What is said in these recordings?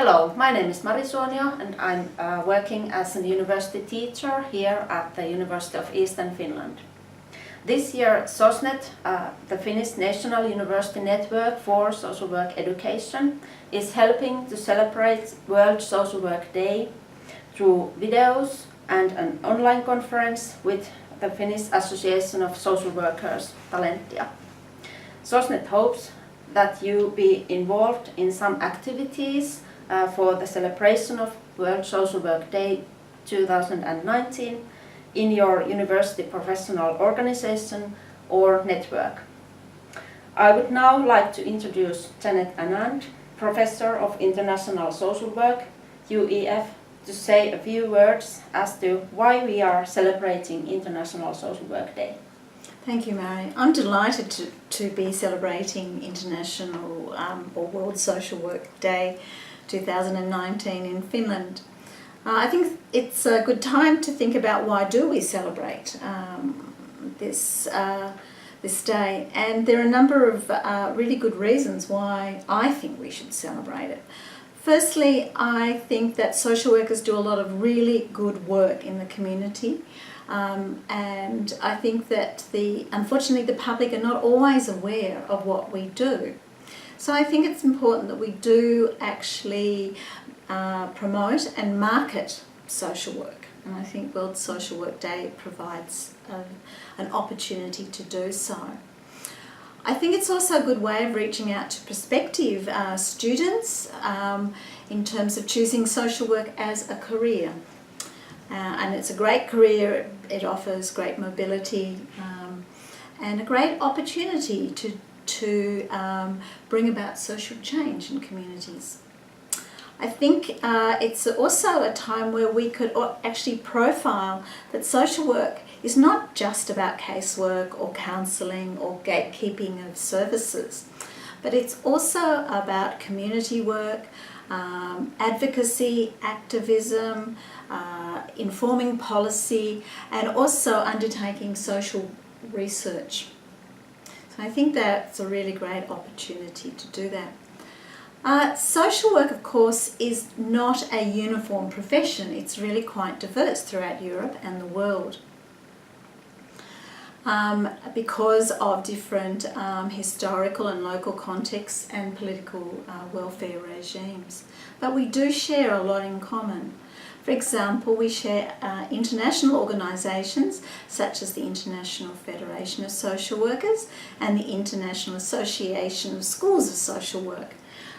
Hello, my name is Mari Suonio and I'm working as a university teacher here at the University of Eastern Finland. This year Sosnet, the Finnish National University Network for Social Work Education, is helping to celebrate World Social Work Day through videos and an online conference with the Finnish Association of Social Workers, Talentia. Sosnet hopes that you be involved in some activities for the celebration of World Social Work Day 2019 in your university professional organization or network. I would now like to introduce Janet Anand, Professor of International Social Work, UEF, to say a few words as to why we are celebrating International Social Work Day. Thank you, Mary. I'm delighted to be celebrating International or World Social Work Day 2019 in Finland. I think it's a good time to think about why do we celebrate this day, and there are a number of really good reasons why I think we should celebrate it. Firstly, I think that social workers do a lot of really good work in the community. And I think that unfortunately the public are not always aware of what we do. So I think it's important that we do actually promote and market social work. And I think World Social Work Day provides an opportunity to do so. I think it's also a good way of reaching out to prospective students in terms of choosing social work as a career. And it's a great career, it offers great mobility and a great opportunity to bring about social change in communities. I think it's also a time where we could actually profile that social work is not just about casework or counselling or gatekeeping of services, but it's also about community work, advocacy, activism, informing policy, and also undertaking social research. So I think that's a really great opportunity to do that. Social work, of course, is not a uniform profession. It's really quite diverse throughout Europe and the world because of different historical and local contexts and political welfare regimes. But we do share a lot in common. For example, we share international organisations such as the International Federation of Social Workers and the International Association of Schools of Social Work.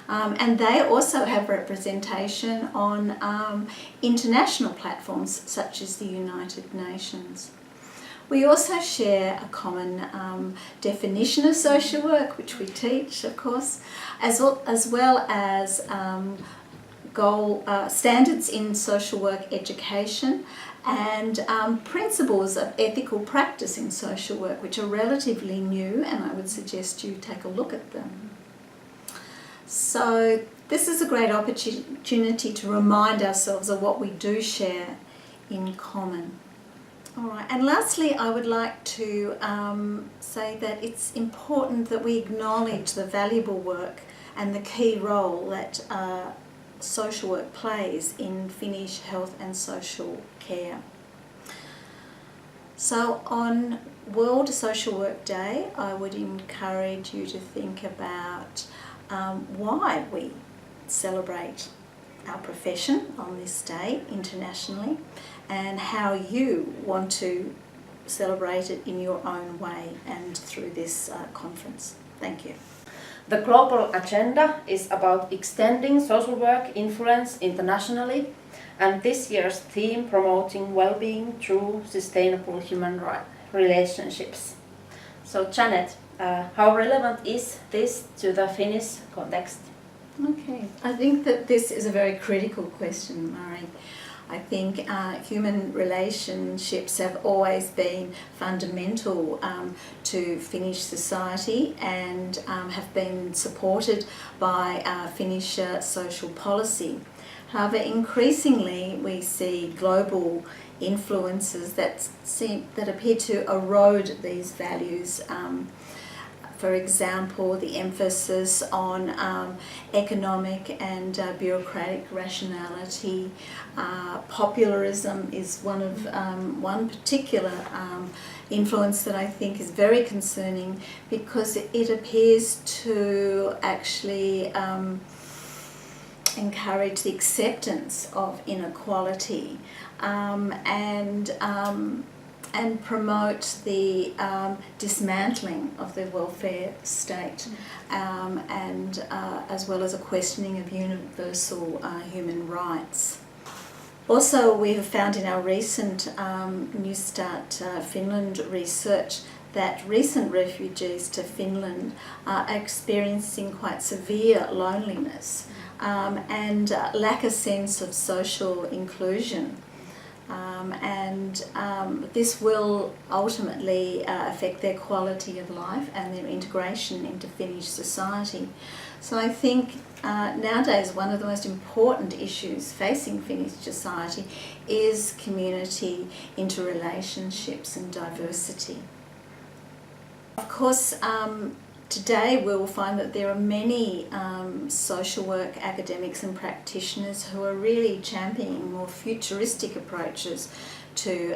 And they also have representation on international platforms such as the United Nations. We also share a common definition of social work, which we teach, of course, as well as standards in social work education and principles of ethical practice in social work, which are relatively new, and I would suggest you take a look at them. So this is a great opportunity to remind ourselves of what we do share in common. All right, and lastly, I would like to say that it's important that we acknowledge the valuable work and the key role that social work plays in Finnish health and social care. So on World Social Work Day, I would encourage you to think about why we celebrate our profession on this day internationally and how you want to celebrate it in your own way and through this conference. Thank you. The global agenda is about extending social work influence internationally, and this year's theme promoting well-being through sustainable human relationships. So Janet, how relevant is this to the Finnish context? Okay, I think that this is a very critical question, Mari. I think human relationships have always been fundamental to Finnish society and have been supported by Finnish social policy. However, increasingly we see global influences that appear to erode these values For example, the emphasis on economic and bureaucratic rationality. Popularism is one particular influence that I think is very concerning, because it appears to actually encourage the acceptance of inequality and promote the dismantling of the welfare state, and as well as a questioning of universal human rights. Also, we have found in our recent New Start Finland research that recent refugees to Finland are experiencing quite severe loneliness and lack a sense of social inclusion. This will ultimately affect their quality of life and their integration into Finnish society. So I think nowadays one of the most important issues facing Finnish society is community, interrelationships and diversity. Of course, today we will find that there are many social work academics and practitioners who are really championing more futuristic approaches to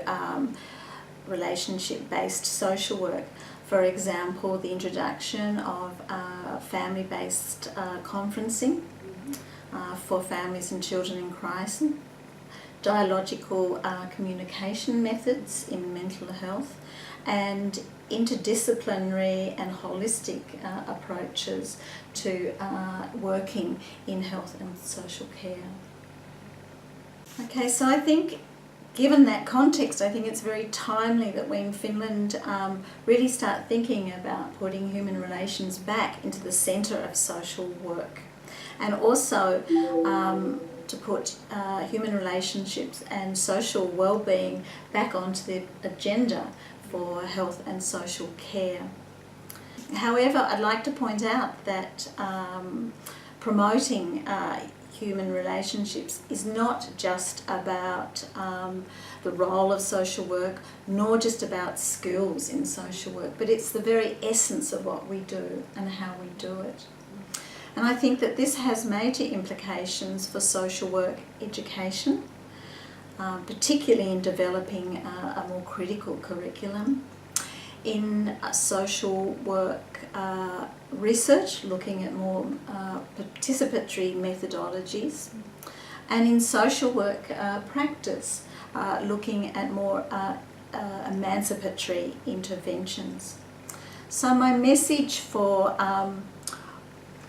relationship-based social work. For example, the introduction of family-based conferencing for families and children in crisis, dialogical communication methods in mental health, and interdisciplinary and holistic approaches to working in health and social care. Okay, so I think given that context, I think it's very timely that we in Finland really start thinking about putting human relations back into the centre of social work, and also to put human relationships and social well-being back onto the agenda for health and social care. However, I'd like to point out that promoting human relationships is not just about the role of social work, nor just about skills in social work, but it's the very essence of what we do and how we do it. And I think that this has major implications for social work education, particularly in developing a more critical curriculum, in social work research, looking at more participatory methodologies, and in social work practice, looking at more emancipatory interventions. So my message for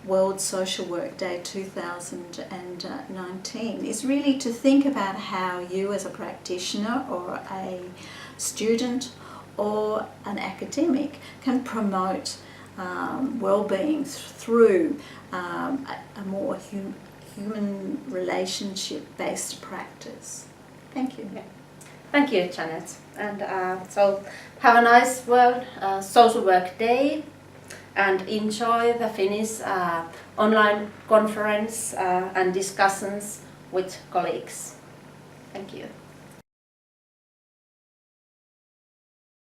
World Social Work Day 2019 is really to think about how you as a practitioner or a student or an academic can promote well-being through a more human relationship-based practice. Thank you. Yeah. Thank you, Janet. And so have a nice World Social Work Day, and enjoy the Finnish online conference and discussions with colleagues. Thank you.